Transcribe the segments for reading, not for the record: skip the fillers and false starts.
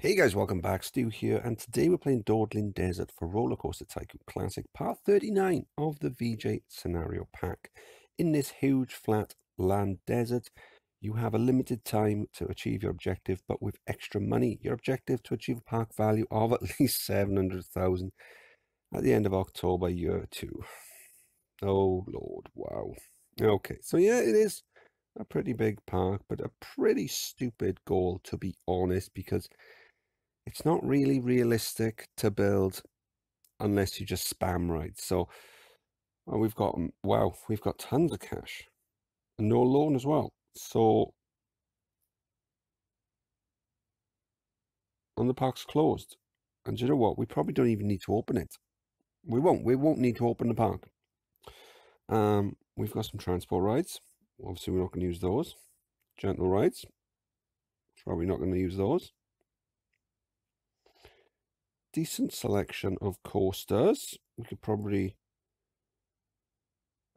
Hey guys, welcome back. Stu here, and today we're playing Dawdling Desert for Rollercoaster Tycoon Classic, part 39 of the VJ scenario pack. In this huge flat land desert, you have a limited time to achieve your objective, but with extra money. Your objective to achieve a park value of at least 700,000 at the end of October year 2. Oh Lord, wow. Okay, so yeah, it is a pretty big park, but a pretty stupid goal, to be honest, because it's not really realistic to build unless you just spam rides. So we've got, wow, we've got tons of cash and no loan as well. So, and the park's closed. And do you know what? We probably don't even need to open it. We won't need to open the park. We've got some transport rides. Obviously, we're not going to use those. Gentle rides. Probably not going to use those. Decent selection of coasters. We could probably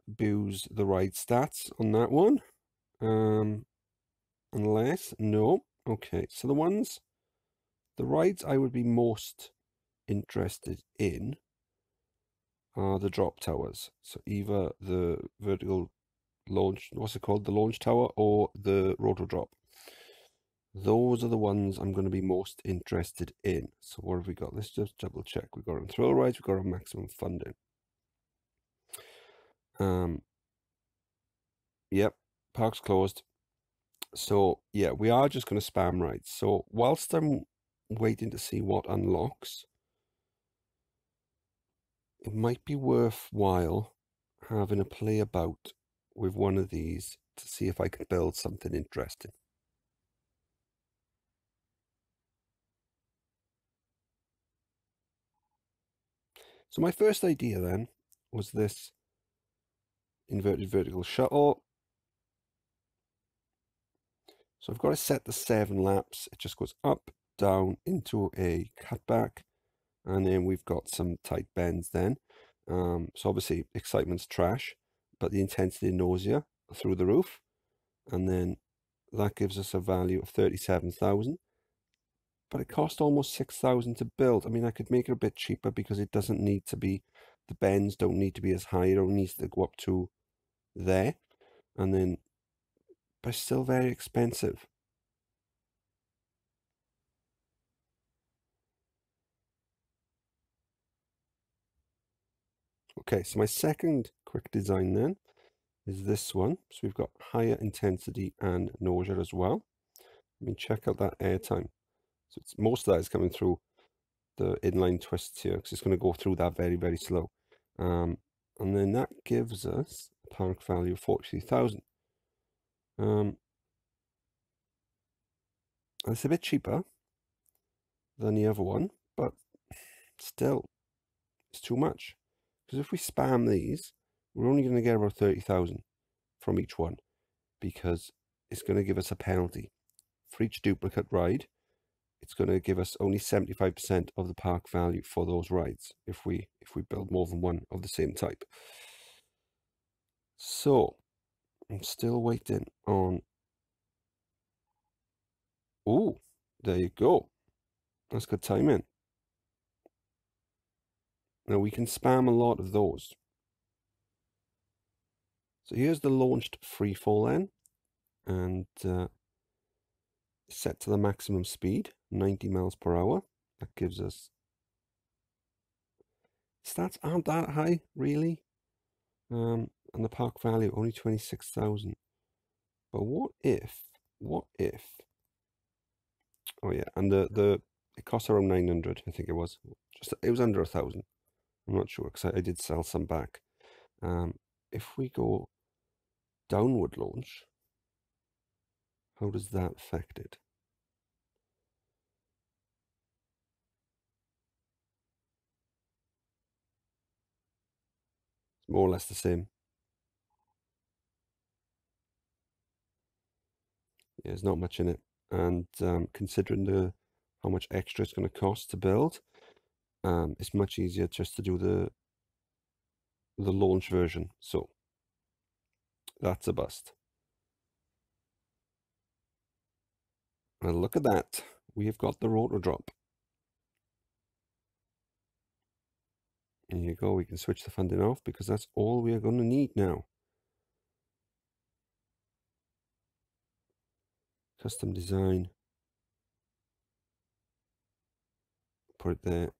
boost the ride stats on that one. Unless, no. Okay, so the rides I would be most interested in are the drop towers. So either the vertical launch, what's it called? The launch tower or the rotor drop. Those are the ones I'm going to be most interested in. So what have we got? Let's just double check. We've got on thrill rides, we've got on maximum funding. Yep, park's closed. So yeah, we are just going to spam rides. So whilst I'm waiting to see what unlocks, it might be worthwhile having a play about with one of these to see if I can build something interesting. So my first idea then was this inverted vertical shuttle. So I've got to set the 7 laps. It just goes up, down, into a cutback, and then we've got some tight bends then. So obviously excitement's trash, but the intensity and nausea through the roof. And then that gives us a value of 37,000. But it cost almost 6,000 to build. I mean, I could make it a bit cheaper because it doesn't need to be, the bends don't need to be as high. It only needs to go up to there. And then, but it's still very expensive. Okay, so my second quick design then is this one. So we've got higher intensity and nausea as well. I mean, check out that airtime. So it's, most of that is coming through the inline twists here because it's going to go through that very, very slow. And then that gives us a park value of 43,000. It's a bit cheaper than the other one, but still, it's too much. Because if we spam these, we're only going to get about 30,000 from each one because it's going to give us a penalty. For each duplicate ride, it's going to give us only 75% of the park value for those rides if we build more than one of the same type. So I'm still waiting on. Oh, there you go. That's good timing. Now we can spam a lot of those. So here's the launched Freefall then, and set to the maximum speed, 90 miles per hour. That gives us, stats aren't that high really, and the park value only 26,000. But what if, oh yeah, and it costs around 900, I think it was, it was under 1,000. I'm not sure because I did sell some back. If we go downward launch, how does that affect it? It's more or less the same. Yeah, there's not much in it, and considering how much extra it's going to cost to build, it's much easier just to do the launch version. So that's a bust. And look at that. we have got the rotor drop. There you go, we can switch the funding off because that's all we are going to need now. Custom design. Put it there.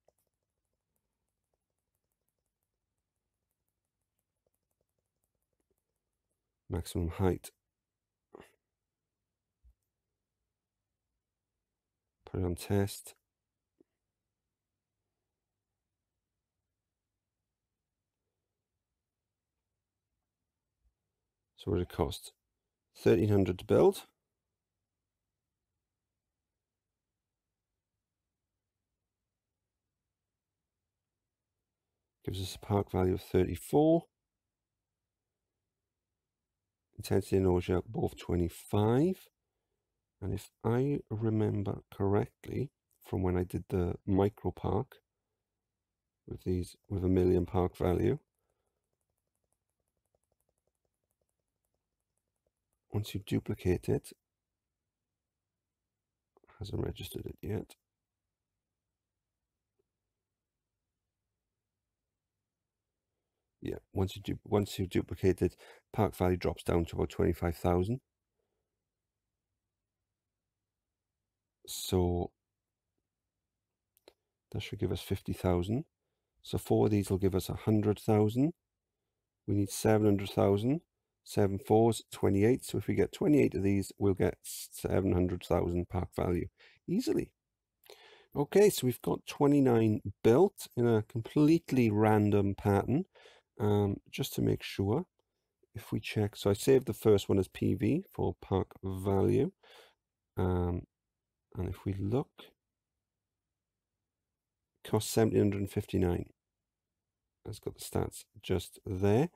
Maximum height. Put it on test. So what did it cost? $1,300 to build. Gives us a park value of 34. Intensity and nausea both 25. And if I remember correctly from when I did the micro park with these with a million park value, once you duplicate it, hasn't registered it yet. Yeah, once you duplicate it, park value drops down to about 25,000. So that should give us 50,000. So 4 of these will give us 100,000. We need 700,000. 7 4s, 28. So if we get 28 of these, we'll get 700,000 park value easily. Okay, so we've got 29 built in a completely random pattern. Just to make sure, if we check, so I saved the first one as PV for park value. And if we look, it costs 1,759. It's got the stats just there.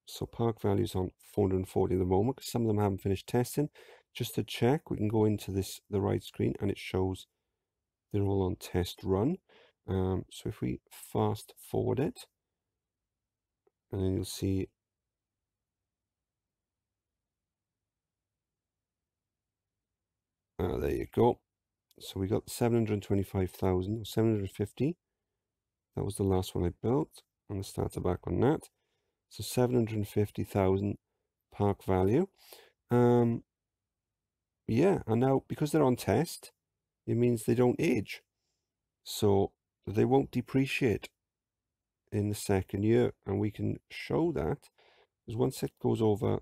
So park values on 440 at the moment, because some of them haven't finished testing. Just to check, we can go into the right screen, and it shows they're all on test run. So if we fast forward it, and then you'll see there you go. So we got 725,000, 750. That was the last one I built, and the stats are back on that. So 750,000 park value. Yeah, and now because they're on test, it means they don't age. So they won't depreciate in the second year. And we can show that because once it goes over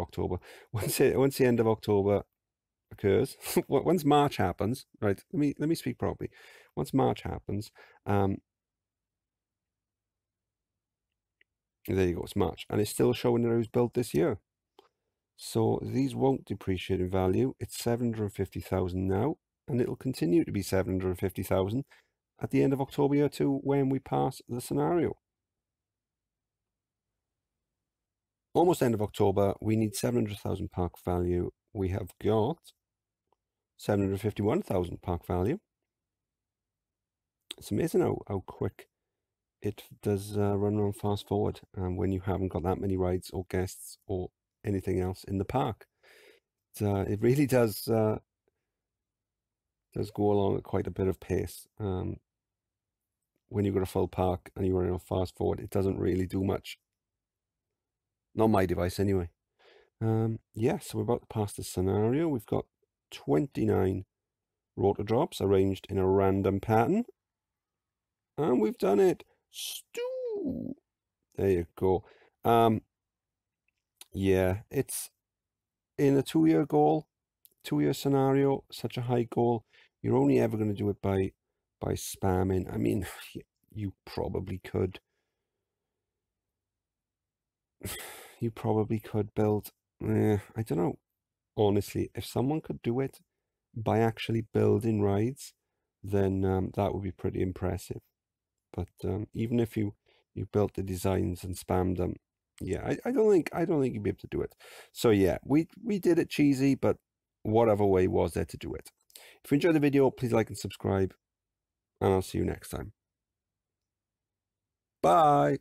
October, once the end of October occurs, once March happens, right? Let me speak properly. Once March happens, there you go, it's March, and it's still showing that it was built this year. So these won't depreciate in value. It's 750,000 now, and it'll continue to be 750,000 at the end of October year 2 when we pass the scenario. Almost end of October, we need 700,000 park value. We have got 751,000 park value. It's amazing how quick it does run on fast forward when you haven't got that many rides or guests or anything else in the park. It really does go along at quite a bit of pace. When you've got a full park and you're running on fast forward, it doesn't really do much. Not my device anyway. Yeah, so we're about to pass the scenario. We've got 29 rotor drops arranged in a random pattern. And we've done it. Stew. There you go. Yeah, it's in a 2-year goal, 2-year scenario, such a high goal. You're only ever going to do it by spamming. I mean, you probably could. You probably could build. I don't know. Honestly, if someone could do it by actually building rides, then that would be pretty impressive. But even if you built the designs and spammed them, yeah, I don't think you'd be able to do it. So yeah, we did it cheesy, but whatever way was there to do it. If you enjoyed the video, please like and subscribe, and I'll see you next time. Bye.